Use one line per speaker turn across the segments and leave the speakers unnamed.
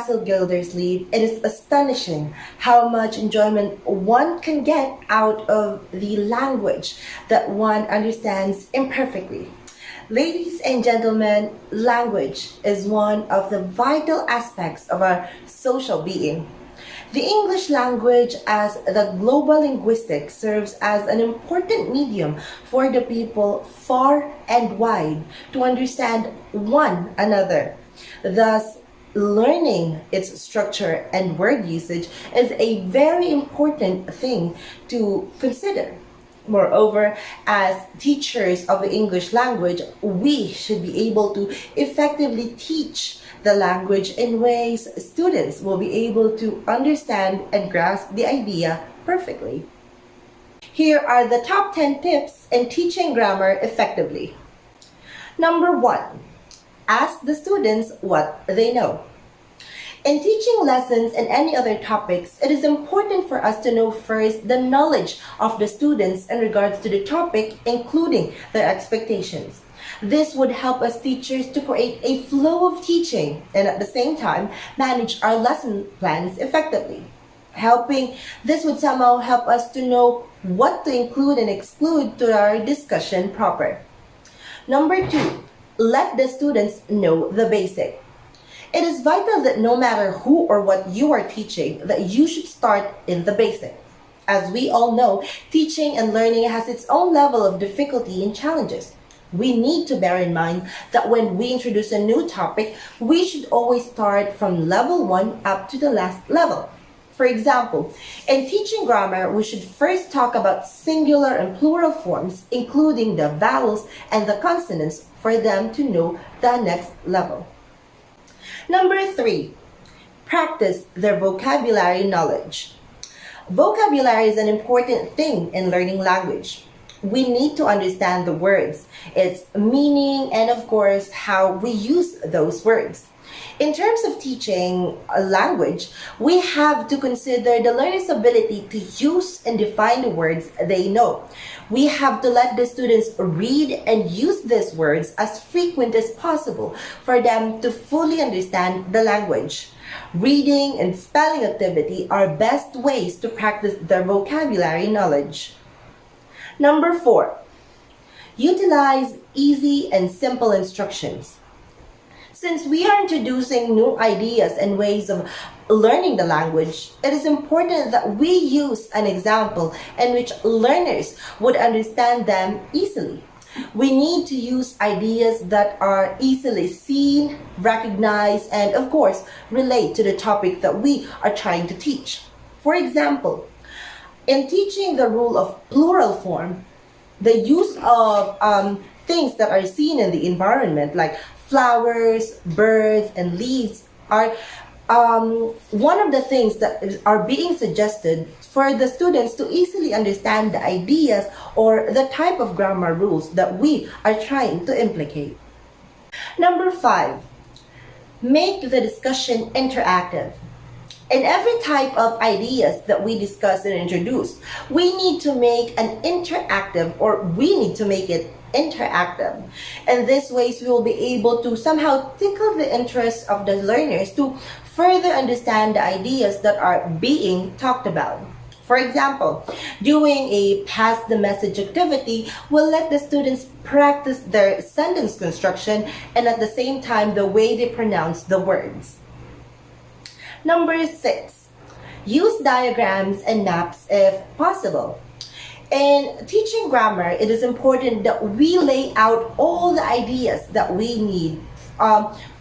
Basil Gildersleeve, it is astonishing how much enjoyment one can get out of the language that one understands imperfectly. Ladies and gentlemen, language is one of the vital aspects of our social being. The English language as the global linguistic serves as an important medium for the people far and wide to understand one another. Thus, learning its structure and word usage is a very important thing to consider. Moreover, as teachers of the English language, we should be able to effectively teach the language in ways students will be able to understand and grasp the idea perfectly. Here are the top 10 tips in teaching grammar effectively. Number 1. Ask the students what they know. In teaching lessons and any other topics, it is important for us to know first the knowledge of the students in regards to the topic, including their expectations. This would help us teachers to create a flow of teaching and at the same time manage our lesson plans effectively. This would somehow help us to know what to include and exclude to our discussion proper. Number 2, let the students know the basic. It is vital that no matter who or what you are teaching, that you should start in the basic. As we all know, teaching and learning has its own level of difficulty and challenges. We need to bear in mind that when we introduce a new topic, we should always start from level 1 up to the last level. For example, in teaching grammar, we should first talk about singular and plural forms, including the vowels and the consonants for them to know the next level. Number 3, practice their vocabulary knowledge. Vocabulary is an important thing in learning language. We need to understand the words, its meaning, and of course, how we use those words. In terms of teaching a language, we have to consider the learner's ability to use and define the words they know. We have to let the students read and use these words as frequent as possible for them to fully understand the language. Reading and spelling activity are best ways to practice their vocabulary knowledge. Number 4, utilize easy and simple instructions. Since we are introducing new ideas and ways of learning the language, it is important that we use an example in which learners would understand them easily. We need to use ideas that are easily seen, recognized, and of course, relate to the topic that we are trying to teach. For example, in teaching the rule of plural form, the use of things that are seen in the environment like flowers, birds, and leaves are one of the things that are being suggested for the students to easily understand the ideas or the type of grammar rules that we are trying to implicate. Number 5, make the discussion interactive. In every type of ideas that we discuss and introduce, we need to make an interactive, or we need to make it interactive. In this ways, we will be able to somehow tickle the interest of the learners to further understand the ideas that are being talked about. For example, doing a pass the message activity will let the students practice their sentence construction and at the same time the way they pronounce the words. Number 6, use diagrams and maps if possible. In teaching grammar, it is important that we lay out all the ideas that we need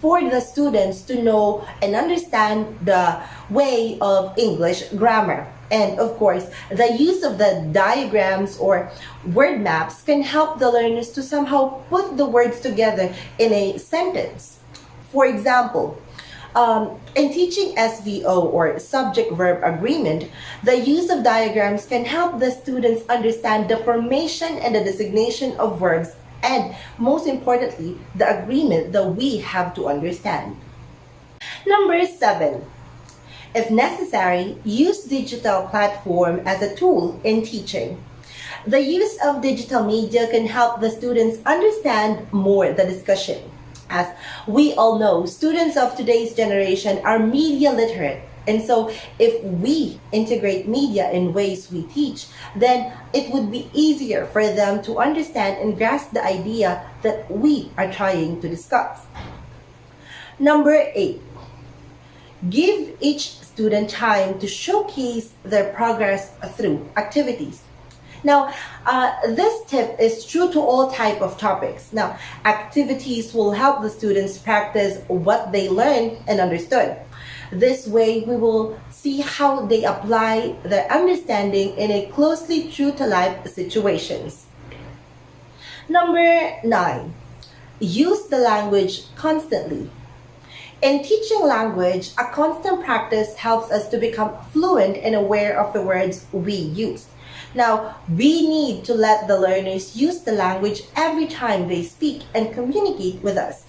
for the students to know and understand the way of English grammar. And of course, the use of the diagrams or word maps can help the learners to somehow put the words together in a sentence. For example, in teaching SVO or subject-verb agreement, the use of diagrams can help the students understand the formation and the designation of verbs and, most importantly, the agreement that we have to understand. Number 7, if necessary, use digital platform as a tool in teaching. The use of digital media can help the students understand more the discussion. As we all know, students of today's generation are media literate. And so if we integrate media in ways we teach, then it would be easier for them to understand and grasp the idea that we are trying to discuss. Number 8, give each student time to showcase their progress through activities. Now, this tip is true to all type of topics. Now, activities will help the students practice what they learned and understood. This way, we will see how they apply their understanding in a closely true-to-life situations. Number 9, use the language constantly. In teaching language, a constant practice helps us to become fluent and aware of the words we use. Now, we need to let the learners use the language every time they speak and communicate with us.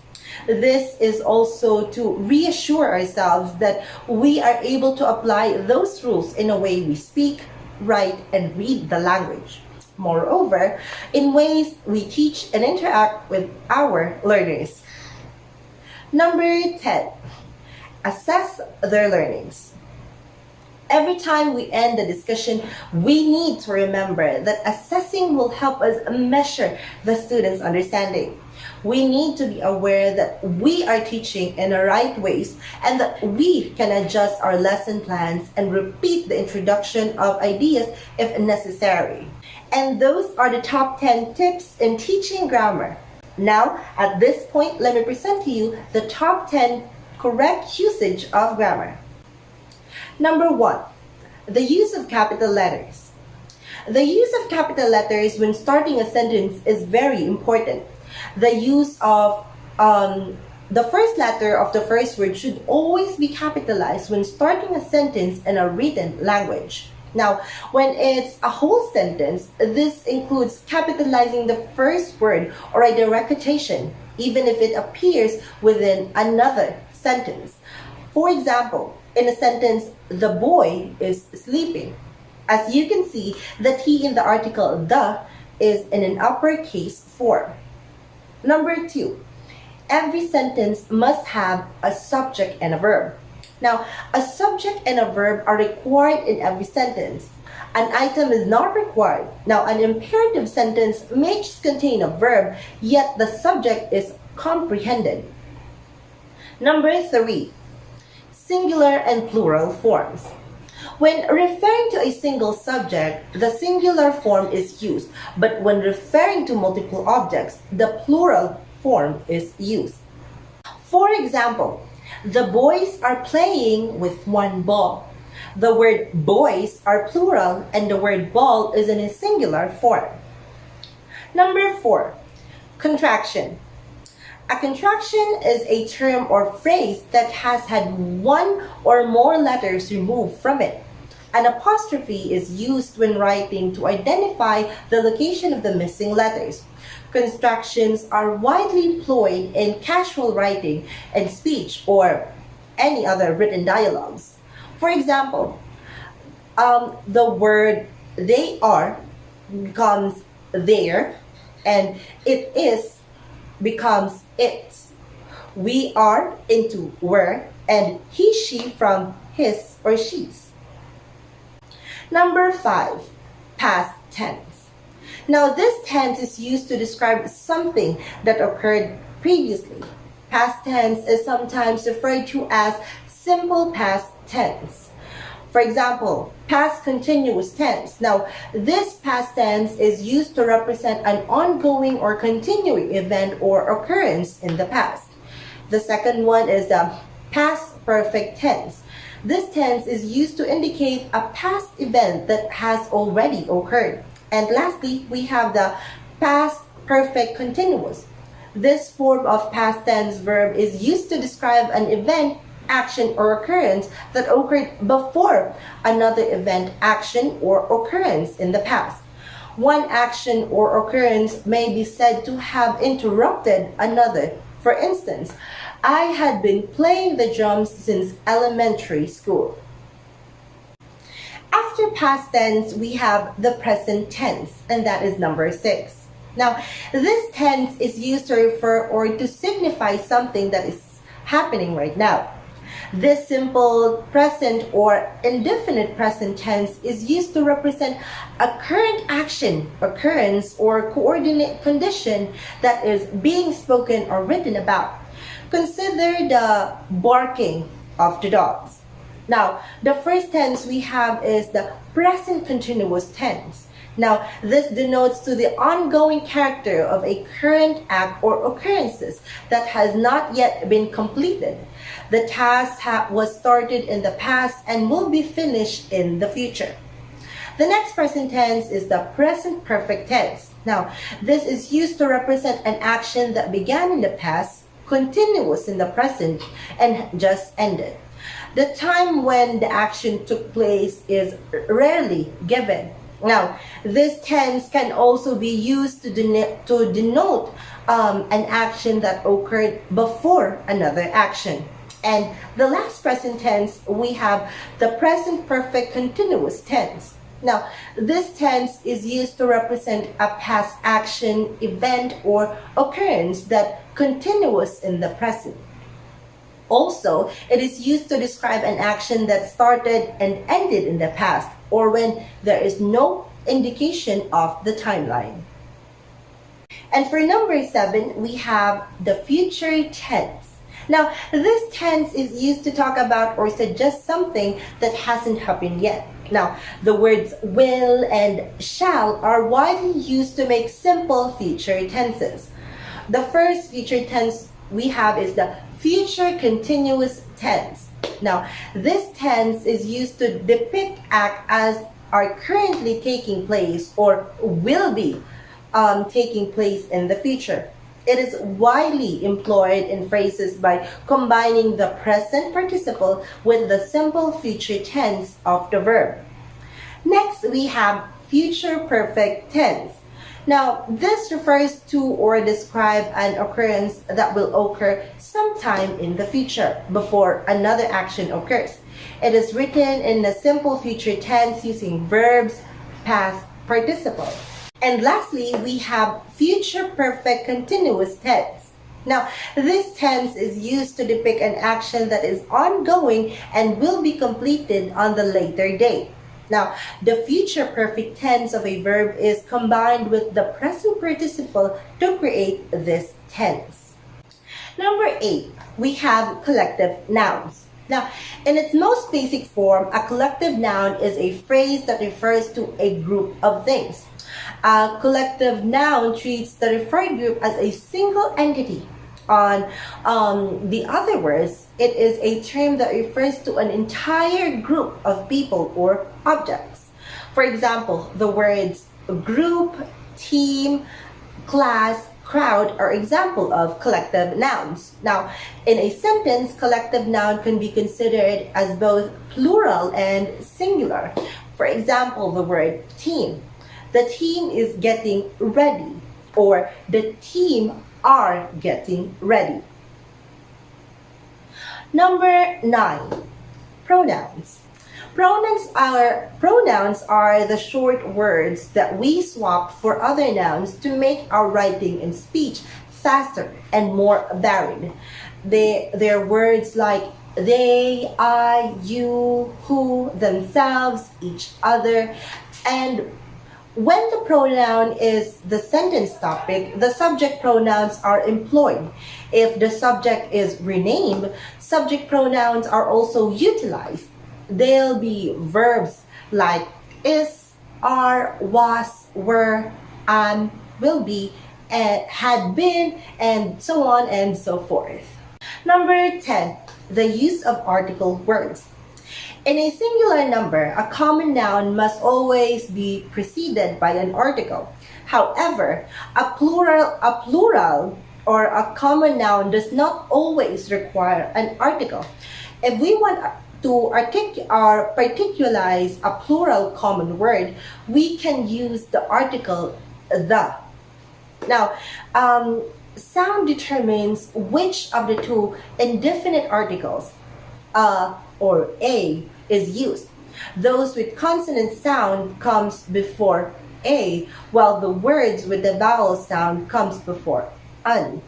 This is also to reassure ourselves that we are able to apply those rules in a way we speak, write, and read the language. Moreover, in ways we teach and interact with our learners. Number 10, assess their learnings. Every time we end the discussion, we need to remember that assessing will help us measure the students' understanding. We need to be aware that we are teaching in the right ways and that we can adjust our lesson plans and repeat the introduction of ideas if necessary. And those are the top 10 tips in teaching grammar. Now, at this point, let me present to you the top 10 correct usage of grammar. Number 1, the use of capital letters. The use of capital letters when starting a sentence is very important. The use of the first letter of the first word should always be capitalized when starting a sentence in a written language. Now, when it's a whole sentence, this includes capitalizing the first word or a direct quotation, even if it appears within another sentence. For example, in a sentence, the boy is sleeping. As you can see, that he in the article the is in an uppercase form. Number 2, every sentence must have a subject and a verb. Now, a subject and a verb are required in every sentence. An item is not required. Now, an imperative sentence may just contain a verb, yet the subject is comprehended. Number 3, singular and plural forms. When referring to a single subject, the singular form is used, but when referring to multiple objects, the plural form is used. For example, the boys are playing with one ball. The word boys are plural and the word ball is in a singular form. Number 4, contraction. A contraction is a term or phrase that has had one or more letters removed from it. An apostrophe is used when writing to identify the location of the missing letters. Contractions are widely employed in casual writing and speech or any other written dialogues. For example, the word they are becomes there and it is becomes it. We are into were and he, she from his or she's. Number 5, past tense. Now this tense is used to describe something that occurred previously. Past tense is sometimes referred to as simple past tense. For example, past continuous tense. Now, this past tense is used to represent an ongoing or continuing event or occurrence in the past. The second one is the past perfect tense. This tense is used to indicate a past event that has already occurred. And lastly, we have the past perfect continuous. This form of past tense verb is used to describe an event, action, or occurrence that occurred before another event, action, or occurrence in the past. One action or occurrence may be said to have interrupted another. For instance, I had been playing the drums since elementary school. After past tense, we have the present tense, and that is number 6. Now, this tense is used to refer or to signify something that is happening right now. This simple present or indefinite present tense is used to represent a current action, occurrence, or coordinate condition that is being spoken or written about. Consider the barking of the dogs. Now, the first tense we have is the present continuous tense. Now, this denotes to the ongoing character of a current act or occurrences that has not yet been completed. The task was started in the past and will be finished in the future. The next present tense is the present perfect tense. Now, this is used to represent an action that began in the past, continuous in the present, and just ended. The time when the action took place is rarely given. Now, this tense can also be used to denote an action that occurred before another action. And the last present tense, we have the present perfect continuous tense. Now, this tense is used to represent a past action, event, or occurrence that continuous in the present. Also, it is used to describe an action that started and ended in the past, or when there is no indication of the timeline. And for number 7, we have the future tense. Now, this tense is used to talk about or suggest something that hasn't happened yet. Now, the words will and shall are widely used to make simple future tenses. The first future tense we have is the future continuous tense. Now, this tense is used to depict acts as are currently taking place or will be taking place in the future. It is widely employed in phrases by combining the present participle with the simple future tense of the verb. Next, we have future perfect tense. Now, this refers to or describe an occurrence that will occur sometime in the future before another action occurs. It is written in a simple future tense using verbs, past participle. And lastly, we have future perfect continuous tense. Now, this tense is used to depict an action that is ongoing and will be completed on the later date. Now, the future perfect tense of a verb is combined with the present participle to create this tense. Number 8, we have collective nouns. Now, in its most basic form, a collective noun is a phrase that refers to a group of things. A collective noun treats the referred group as a single entity. On the other words, it is a term that refers to an entire group of people or objects. For example, the words group, team, class, crowd are examples of collective nouns. Now, in a sentence, collective noun can be considered as both plural and singular. For example, the word team. The team is getting ready, or the team are getting ready. Number 9, pronouns. Pronouns are the short words that we swap for other nouns to make our writing and speech faster and more varied. They're words like they, I, you, who, themselves, each other, and when the pronoun is the sentence topic, the subject pronouns are employed. If the subject is renamed, subject pronouns are also utilized. They'll be verbs like is, are, was, were, will be, had been, and so on and so forth. Number 10, the use of article words. In a singular number, a common noun must always be preceded by an article. However, a plural or a common noun does not always require an article. If we want to particularize a plural common word, we can use the article the. Now, sound determines which of the two indefinite articles, or a, is used. Those with consonant sound comes before A, while the words with the vowel sound comes before un.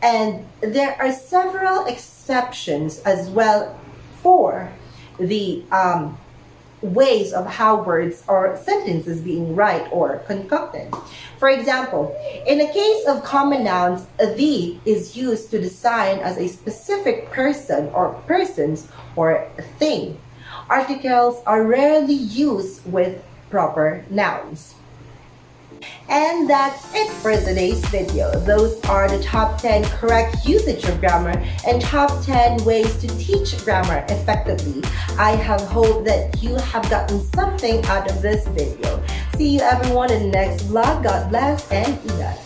And there are several exceptions as well for the ways of how words or sentences being right or concocted. For example, in the case of common nouns, the is used to design as a specific person or persons or thing. Articles are rarely used with proper nouns. And that's it for today's video. Those are the top 10 correct usage of grammar and top 10 ways to teach grammar effectively. I have hope that you have gotten something out of this video. See you everyone in the next vlog. God bless and ingat.